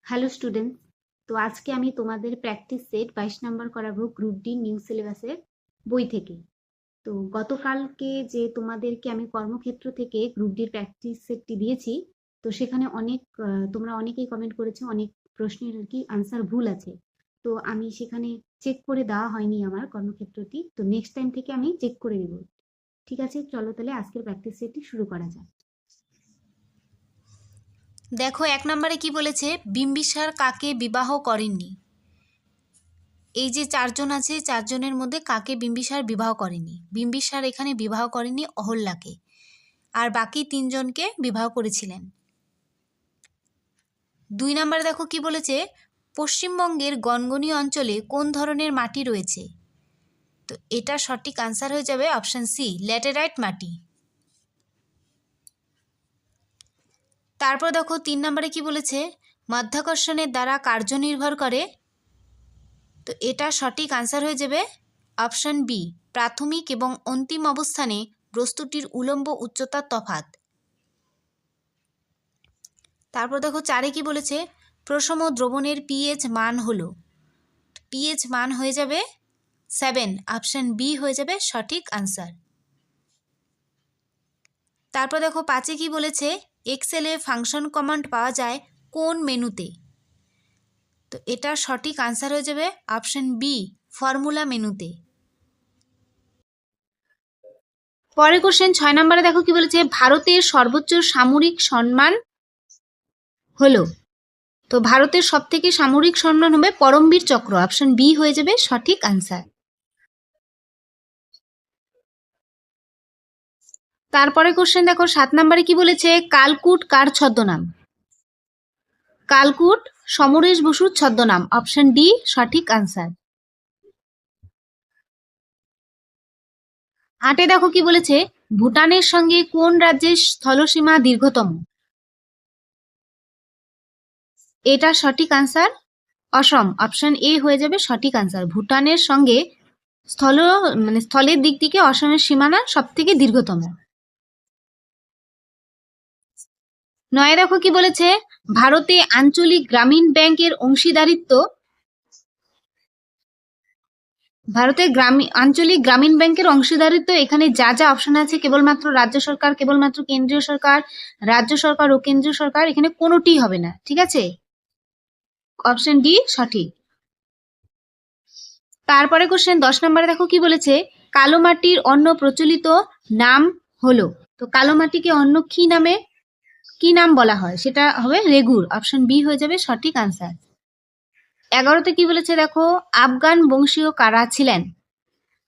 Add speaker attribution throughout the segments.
Speaker 1: Hello students, তো আজকে আমি তোমাদের প্র্যাকটিস সেট 22 নম্বর করাবো গ্রুপ ডি নিউ সিলেবাসের বই থেকে। তো গতকালকে যে তোমাদেরকে আমি কর্মক্ষেত্র থেকে গ্রুপ ডির প্র্যাকটিস সেটটি দিয়েছি, তো সেখানে তোমরা অনেকেই কমেন্ট করেছো, অনেক প্রশ্নের আর কি আনসার ভুল আছে। তো আমি সেখানে চেক করে দেওয়া হয়নি আমার কর্মক্ষেত্রটি, তো নেক্সট টাইম থেকে আমি চেক করে দেবো। ঠিক আছে, চলো তাহলে আজকের প্র্যাকটিস সেটটি শুরু করা যাক।
Speaker 2: দেখো 1 নম্বরে কি বলেছে, বিম্বিসার কাকে বিবাহ করেননি। এই যে 4 জন আছে, 4 জনের মধ্যে কাকে বিম্বিসার বিবাহ করেনি। বিম্বিসার এখানে বিবাহ করেনি অহল্যাকে, আর বাকি 3 জনকে বিবাহ করেছিলেন। 2 নম্বরে দেখো কি বলেছে, পশ্চিমবঙ্গের গনগনি অঞ্চলে কোন ধরনের মাটি রয়েছে। তো এটা সঠিক আনসার হয়ে যাবে অপশন সি, ল্যাটেরাইট মাটি। তারপর দেখো 3 নম্বরে কি বলেছে, মাধ্যাকর্ষণের দ্বারা কার্য নির্ভর করে। তো এটা সঠিক আনসার হয়ে যাবে অপশন বি, প্রাথমিক এবং অন্তিম অবস্থানে বস্তুটির উলম্ব উচ্চতার তফাৎ। তারপর দেখো 4-এ কি বলেছে, প্রশম দ্রবণের পিএইচ মান হলো। পিএইচ মান হয়ে যাবে 7, অপশন বি হয়ে যাবে সঠিক আনসার। তারপর দেখো 5-এ কি বলেছে, এক্সেলে ফাংশন কমান্ড পাওয়া যায় কোন মেনুতে। তো এটা সঠিক আনসার হয়ে যাবে অপশন বি, ফর্মুলা মেনুতে। পরের কোশ্চেন 6 নম্বরে দেখো কি বলেছে, ভারতের সর্বোচ্চ সামরিক সম্মান হলো। তো ভারতের সবথেকে সামরিক সম্মান হবে পরমবীর চক্র, অপশন বি হয়ে যাবে সঠিক আনসার। তারপরে কোশ্চেন দেখো 7 নম্বরে কি বলেছে, কালকুট কার ছদ্মনাম। কালকুট সমরেশ বসুর ছদ্মনাম, অপশন ডি সঠিক আনসার। 8-এ দেখো কি বলেছে, ভুটানের সঙ্গে কোন রাজ্যের স্থলসীমা দীর্ঘতম। এটা সঠিক আনসার অসম, অপশন এ হয়ে যাবে সঠিক আনসার। ভুটানের সঙ্গে স্থলের দিক থেকে অসমের সীমানা সব থেকে দীর্ঘতম। 9-এ দেখো কি বলেছে, ভারতে আঞ্চলিক গ্রামীণ ব্যাংকের অংশীদারিত্ব। আঞ্চলিক গ্রামীণ ব্যাংকের অংশীদারিত্ব এখানে যা যা অপশন আছে, কেবলমাত্র রাজ্য সরকার, কেবলমাত্র কেন্দ্রীয় সরকার, রাজ্য সরকার ও কেন্দ্রীয় সরকার, এখানে কোনোটিই হবে না। ঠিক আছে, অপশন ডি সঠিক। তারপরে কোশ্চেন 10 নম্বরে দেখো কি বলেছে, কালো মাটির অন্য প্রচলিত নাম হলো। তো কালো মাটিকে অন্য কি নাম বলা হয়, সেটা হবে রেগুর, অপশন বি হয়ে যাবে সঠিক আনসার। 11-তে কি বলেছে দেখো, আফগান বংশীয় কারা ছিলেন।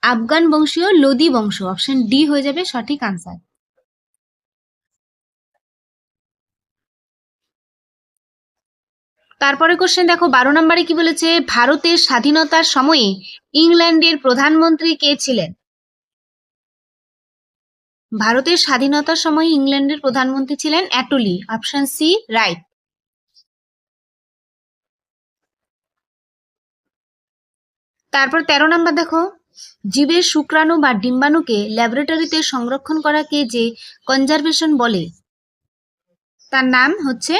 Speaker 2: আফগান বংশীয় লোদি বংশ, অপশন ডি হয়ে যাবে সঠিক আনসার। তারপরে কোশ্চেন দেখো 12 নম্বরে কি বলেছে, ভারতের স্বাধীনতার সময়ে ইংল্যান্ডের প্রধানমন্ত্রী কে ছিলেন। ভারতের স্বাধীনতার সময় ইংল্যান্ডের প্রধানমন্ত্রী ছিলেন অ্যাটলি, অপশন সি রাইট। তারপর 13 নম্বর দেখো, জীবের শুক্রাণু বা ডিম্বাণুকে ল্যাবরেটরিতে সংরক্ষণ করাকে যে কনজারভেশন বলে, তার নাম হচ্ছে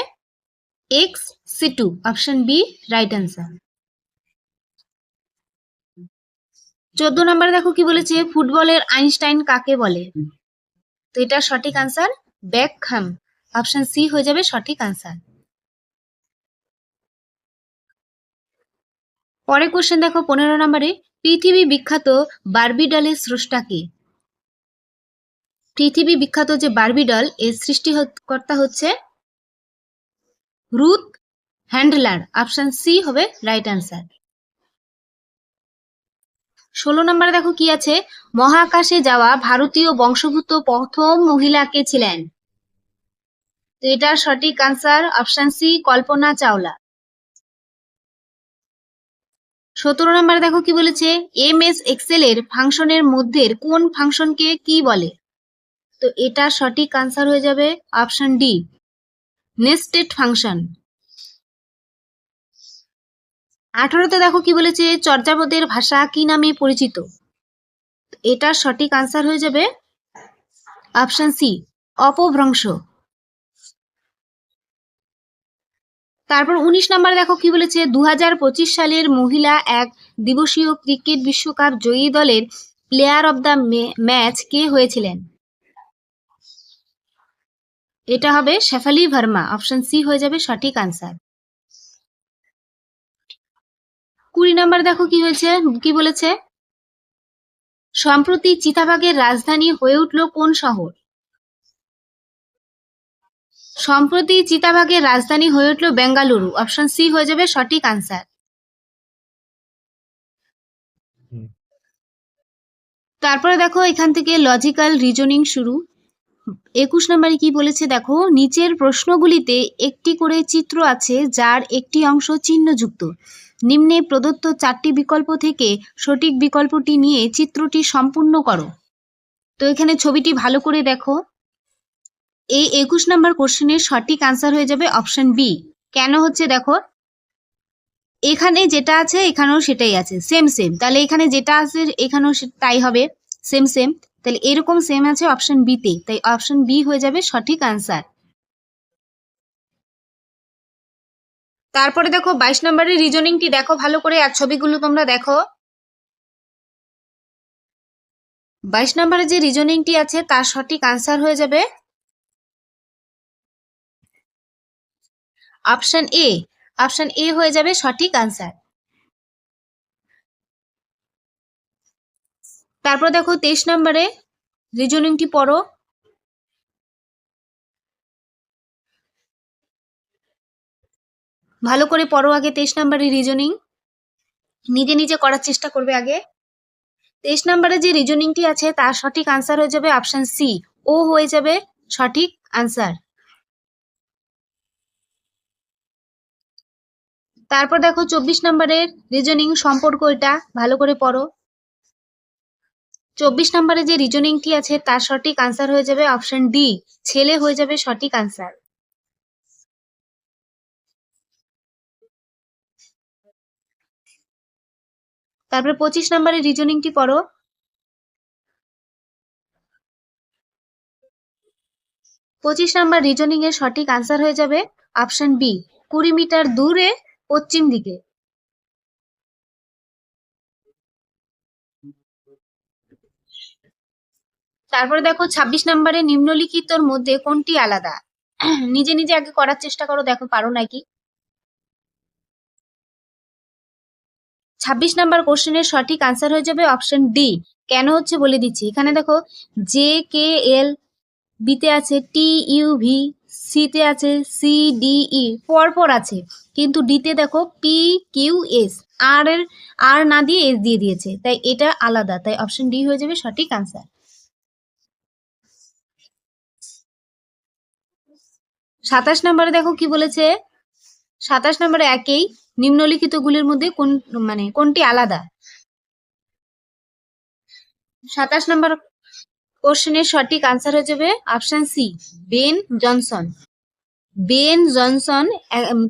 Speaker 2: এক্স সিটু, অপশন বি রাইট আনসার। 14 নম্বরে দেখো কি বলেছে, ফুটবলের আইনস্টাইন কাকে বলে। তো এটা সঠিক আনসার বেকহ্যাম, অপশন সি হয়ে যাবে সঠিক আনসার। পরে কোশ্চেন দেখো 15 নম্বরে, পৃথিবী বিখ্যাত বারবি ডলের স্রষ্টা কে। পৃথিবী বিখ্যাত যে বারবি ডল, এর সৃষ্টিকর্তা হচ্ছে রুথ হ্যান্ডলার, অপশন সি হবে রাইট আনসার। 16 নম্বরে দেখো কি আছে, মহাকাশে যাওয়া ভারতীয় বংশোদ্ভূত প্রথম মহিলা কে ছিলেন। তো এটার সঠিক answer option C Kalpana Chawla. 17 নম্বরে দেখো কি বলেছে, এমএস এক্সেল এর ফাংশনের মধ্যে কোন ফাংশনকে কি বলে। তো এটা সঠিক আনসার হয়ে যাবে অপশন ডি নেস্টেড ফাংশন। 18-তে দেখো কি বলেছে, চর্যাপদের ভাষা কি নামে পরিচিত। এটা সঠিক আনসার হয়ে যাবে অপশন সি অপভ্রংশ। তারপর 19 নম্বরে দেখো কি বলেছে, 2025 সালের মহিলা এক দিবসীয় ক্রিকেট বিশ্বকাপ জয়ী দলের প্লেয়ার অব দ্য ম্যাচ কে হয়েছিলেন? এটা হবে শেফালি ভার্মা, অপশন সি হয়ে যাবে সঠিক আনসার। 20 নম্বর দেখো কি বলেছে, সম্প্রতি চিতাবাঘের রাজধানী হয়ে উঠল কোন শহর? সম্প্রতি চিতাবাঘের রাজধানী হয়ে উঠল বেঙ্গালুরু, অপশন সি হয়ে যাবে সঠিক আনসার। তারপরে দেখো এখান থেকে লজিক্যাল রিজনিং শুরু। 21 নম্বরে কি বলেছে দেখো, নিচের প্রশ্নগুলিতে একটি করে চিত্র আছে যার একটি অংশ চিহ্নযুক্ত। নিম্নে প্রদত্ত 4টি বিকল্প থেকে সঠিক বিকল্পটি নিয়ে চিত্রটি সম্পূর্ণ করো। তো এখানে ছবিটি ভালো করে দেখো। এই 21 নম্বর কোশ্চেনের সঠিক আনসার হয়ে যাবে অপশন বি। কেন হচ্ছে দেখো, এখানে যেটা আছে এখানেও সেটাই আছে, সেম সেম, তাহলে এখানে যেটা আছে এখানেও তাই হবে, সেম সেম, তাহলে এরকম সেম আছে অপশন বি তে, তাই অপশন বি হয়ে যাবে সঠিক আনসার। তারপরে দেখো 22 নম্বরের রিজনিংটি দেখো ভালো করে, আর ছবিগুলো তোমরা দেখো। 22 নম্বরে যে রিজনিংটি আছে তার সঠিক আনসার হয়ে যাবে অপশন এ। অপশন এ হয়ে যাবে সঠিক আনসার। তারপর দেখো 23 নম্বরে রিজনিংটি পড়ো। ভালো করে পড়ো আগে 23 নম্বরের রিজনিং, নিজে নিজে করার চেষ্টা করবে আগে। 23 নম্বরে যে রিজনিংটি আছে তার সঠিক আনসার হয়ে যাবে অপশন সি, ও হয়ে যাবে সঠিক আনসার। তারপর দেখো 24 নম্বরের রিজনিং সম্পর্ক, এটা ভালো করে পড়ো। 24 নম্বরে যে রিজনিংটি আছে তার সঠিক আনসার হয়ে যাবে অপশন ডি, ছেলে হয়ে যাবে সঠিক আনসার। তারপরে 25 নম্বরের রিজনিংটি পড়ো। 25 নম্বর রিজনিং এর সঠিক আনসার হয়ে যাবে অপশন বি, 20 মিটার দূরে পশ্চিম দিকে। তারপরে দেখো 26 নম্বরে নিম্নলিখিতর মধ্যে কোনটি আলাদা? নিজে নিজে আগে করার চেষ্টা করো, দেখো পারো নাকি। 26 নাম্বার কোশ্চেনের সঠিক আনসার হয়ে যাবে অপশন ডি। কেন হচ্ছে বলে দিচ্ছি, এখানে দেখো জে কে এল, বিতে আছে টি ইউ ভি, সিতে আছে সি ডি ই, পরপর আছে, কিন্তু ডিতে দেখো পি কিউ এস, আর না দিয়ে এস দিয়ে দিয়েছে, তাই এটা আলাদা, তাই অপশন ডি হয়ে যাবে সঠিক আনসার। 27 নম্বরে দেখো কি বলেছে, 27 নম্বরে একই, নিম্নলিখিত গুলির মধ্যে কোনটি আলাদা? 27 নম্বর কোশ্চেনের সঠিক আনসার হয়ে যাবে option C, Ben Johnson. Ben Johnson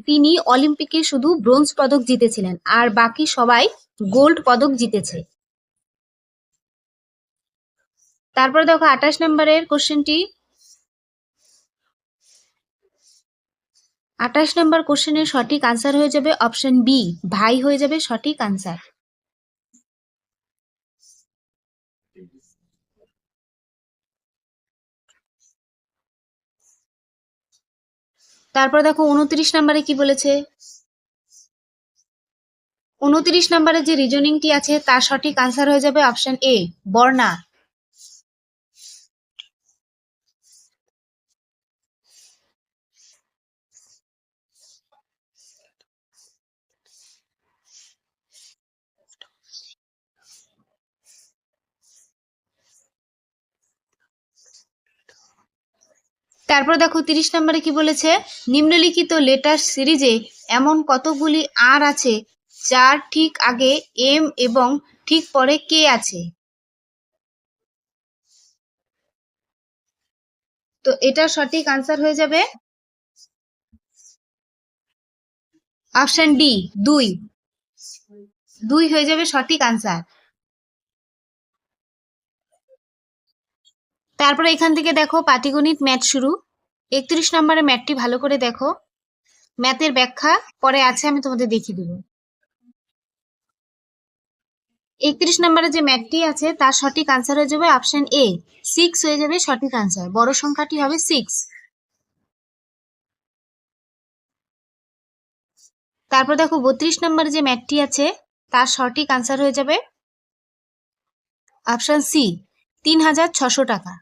Speaker 2: তিনি অলিম্পিকে শুধু ব্রোঞ্জ পদক জিতেছিলেন, আর বাকি সবাই গোল্ড পদক জিতেছে। তারপরে দেখো 28 নম্বরের কোশ্চেনটি, 28 নম্বর কোশ্চেনের সঠিক আনসার হয়ে যাবে অপশন বি, ভাই হয়ে যাবে সঠিক আনসার। তারপর দেখো 29 নম্বরে কি বলেছে, 29 নম্বরে যে রিজনিংটি আছে তার সঠিক আনসার হয়ে যাবে অপশন এ, বর্ণা। তারপর দেখো 30 নম্বরে কি বলেছে, নিম্নলিখিত লেটার সিরিজে এমন কতগুলি আর আছে যার ঠিক আগে এম এবং ঠিক পরে কে আছে? তো এটা সঠিক আনসার হয়ে যাবে অপশন ডি, 2 হয়ে যাবে সঠিক আনসার। তারপরে এখান থেকে দেখো পাটিগণিত ম্যাথ শুরু। 31 নম্বরের ম্যাথটি ভালো করে দেখো। ম্যাথের ব্যাখ্যা পরে আছে, আমি তোমাদের দেখিয়ে দেবো। 31 নম্বরে যে ম্যাথটি আছে তার সঠিক আনসার হয়ে যাবে অপশন এ, 6 হয়ে যাবে সঠিক আনসার। বড় সংখ্যাটি হবে 6। তারপর দেখো 32 নম্বরে যে ম্যাথটি আছে তার সঠিক আনসার হয়ে যাবে অপশন সি, 3600 টাকা।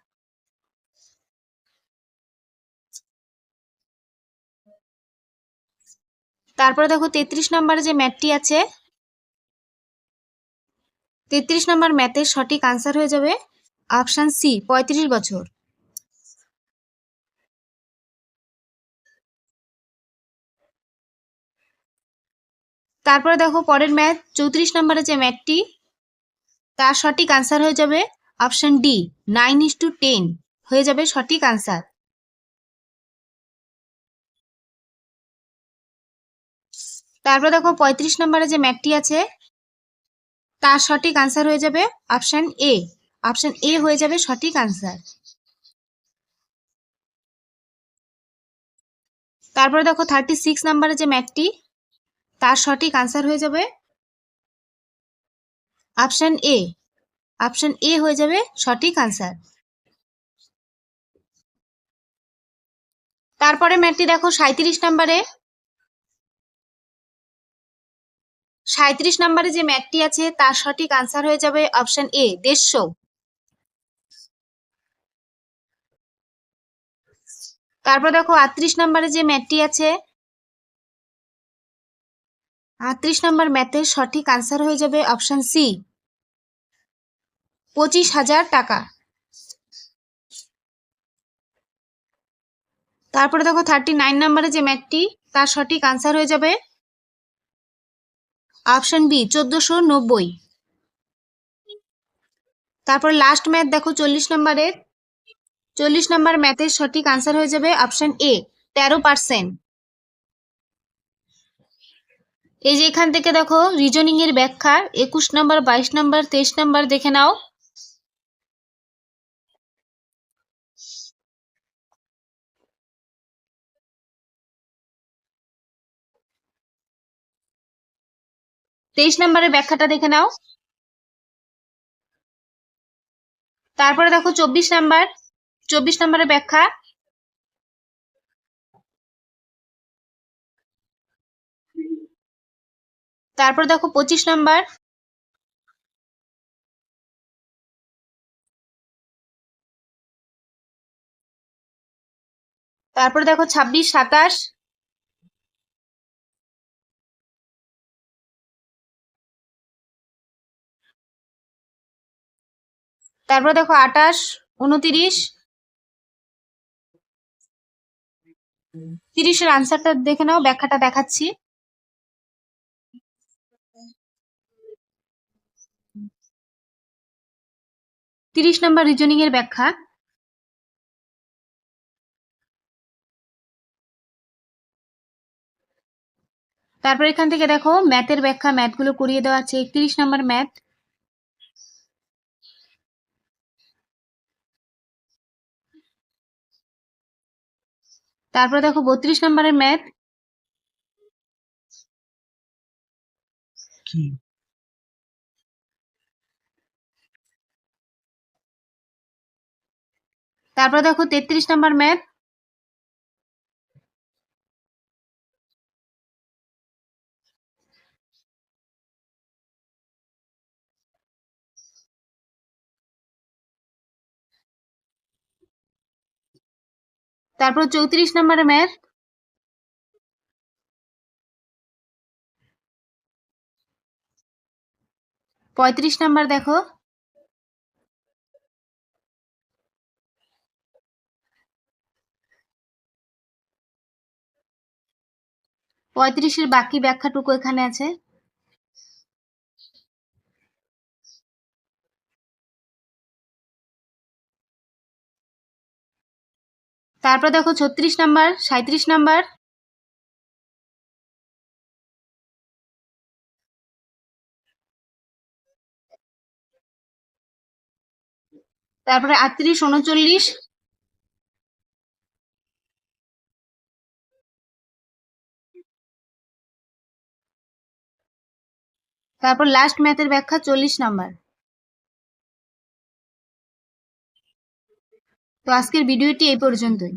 Speaker 2: তারপরে দেখো 33 নম্বরে যে ম্যাথটি আছে, 33 নম্বর ম্যাথের সঠিক আনসার হয়ে যাবে অপশন সি, 35 বছর। তারপরে দেখো পরের ম্যাথ 34 নম্বরে যে ম্যাথটি, তার সঠিক আনসার হয়ে যাবে অপশন ডি, 9:10 হয়ে যাবে সঠিক আনসার। তারপর দেখো 35 নম্বরে যে ম্যাথটি আছে তার সঠিক আনসার হয়ে যাবে অপশন এ, অপশন এ হয়ে যাবে সঠিক আনসার। তারপরে দেখো 36 নম্বরে যে ম্যাথটি, তার সঠিক আনসার হয়ে যাবে অপশন এ, অপশন এ হয়ে যাবে সঠিক আনসার। তারপরে ম্যাথটি দেখো 37 নম্বরে, 37 নম্বরে যে ম্যাথটি আছে তার সঠিক আনসার হয়ে যাবে অপশন এ, 150। তারপর দেখো 38 নম্বরে যে ম্যাথটি আছে, 38 নম্বর ম্যাথের সঠিক আনসার হয়ে যাবে অপশন সি, 25,000 টাকা। তারপরে দেখো 39 নম্বরে যে ম্যাথটি, তার সঠিক আনসার হয়ে যাবে অপশন বি, 1490। তারপর লাস্ট ম্যাথ দেখো 40 নম্বরের, 40 নম্বর ম্যাথের সঠিক আনসার হয়ে যাবে অপশন এ, 13%। এই যে এখান থেকে দেখো রিজনিং এর ব্যাখ্যা 21 নম্বর, 22 নম্বর, 23 নম্বর দেখে নাও। তেইশ নম্বরের ব্যাখ্যাটা দেখে নাও। তারপরে দেখো 24 নাম্বার, 24 নম্বরের ব্যাখ্যা। তারপর দেখো 25 নাম্বার। তারপর দেখো 26, 27। তারপর দেখো 28, 29। 30-এর আনসারটা দেখে নাও, ব্যাখ্যাটা দেখাচ্ছি। তিরিশ নম্বর রিজনিং এর ব্যাখ্যা। তারপর এখান থেকে দেখো ম্যাথের ব্যাখ্যা, ম্যাথগুলো করিয়ে দেওয়া আছে। 31 নম্বর ম্যাথ। তারপর দেখো 32 নম্বরের ম্যাথ। তারপর দেখো 33 নম্বর ম্যাথ। তারপর 34 নম্বরের ম্যাথ। পঁয়ত্রিশ নাম্বার দেখো। পঁয়ত্রিশের বাকি ব্যাখ্যাটুকু এখানে আছে। তারপর দেখো 36 নাম্বার, 37 নাম্বার। তারপরে 38, 39। তারপর লাস্ট ম্যাথের ব্যাখ্যা 40 নাম্বার। তো আজকের ভিডিওটি এই পর্যন্তই।